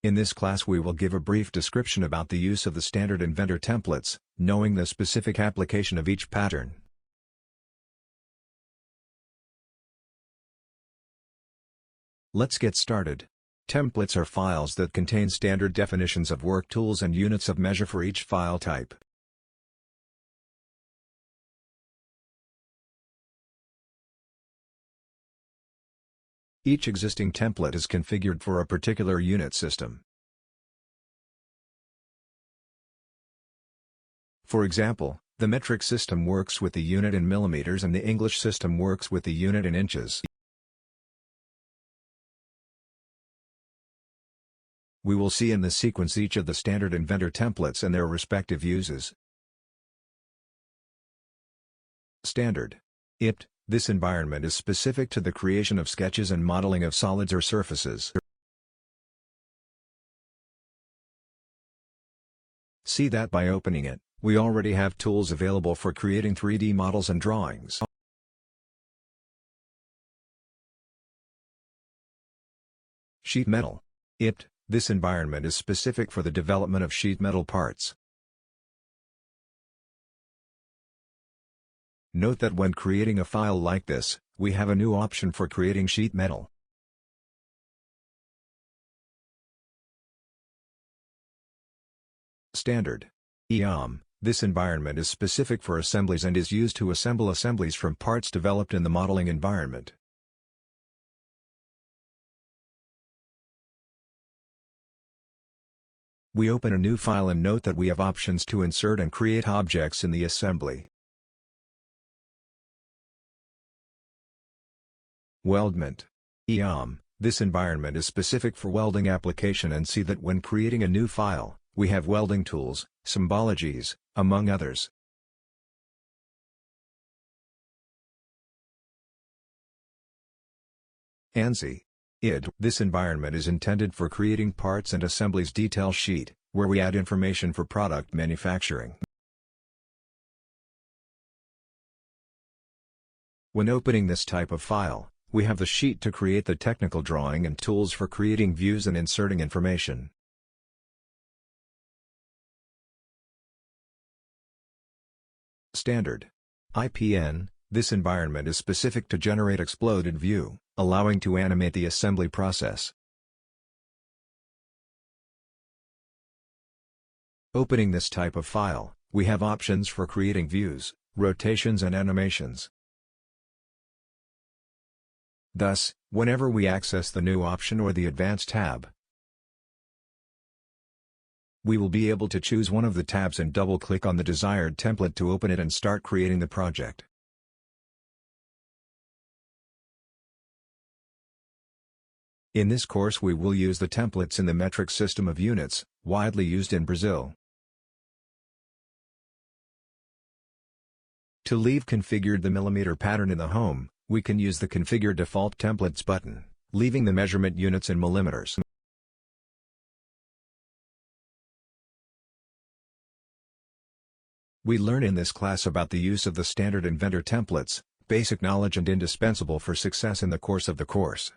In this class we will give a brief description about the use of the standard Inventor templates, knowing the specific application of each pattern. Let's get started. Templates are files that contain standard definitions of work tools and units of measure for each file type. Each existing template is configured for a particular unit system. For example, the metric system works with the unit in millimeters and the English system works with the unit in inches. We will see in this sequence each of the standard Inventor templates and their respective uses. Standard. IT. This environment is specific to the creation of sketches and modeling of solids or surfaces. See that by opening it, we already have tools available for creating 3D models and drawings. Sheet metal. IT. This environment is specific for the development of sheet metal parts. Note that when creating a file like this, we have a new option for creating sheet metal. Standard. Eom. This environment is specific for assemblies and is used to assemble assemblies from parts developed in the modeling environment. We open a new file and note that we have options to insert and create objects in the assembly. Weldment Eom. This environment is specific for welding application and see that when creating a new file, we have welding tools, symbologies, among others. ANSI. ID. This environment is intended for creating parts and assemblies detail sheet, where we add information for product manufacturing. When opening this type of file, we have the sheet to create the technical drawing and tools for creating views and inserting information. Standard. IPN. This environment is specific to generate exploded view, allowing to animate the assembly process. Opening this type of file, we have options for creating views, rotations and animations. Thus, whenever we access the new option or the Advanced tab, we will be able to choose one of the tabs and double-click on the desired template to open it and start creating the project. In this course we will use the templates in the metric system of units, widely used in Brazil. To leave configured the millimeter pattern in the home, we can use the Configure Default Templates button, leaving the measurement units in millimeters. We learn in this class about the use of the standard Inventor templates, basic knowledge and indispensable for success in the course of the course.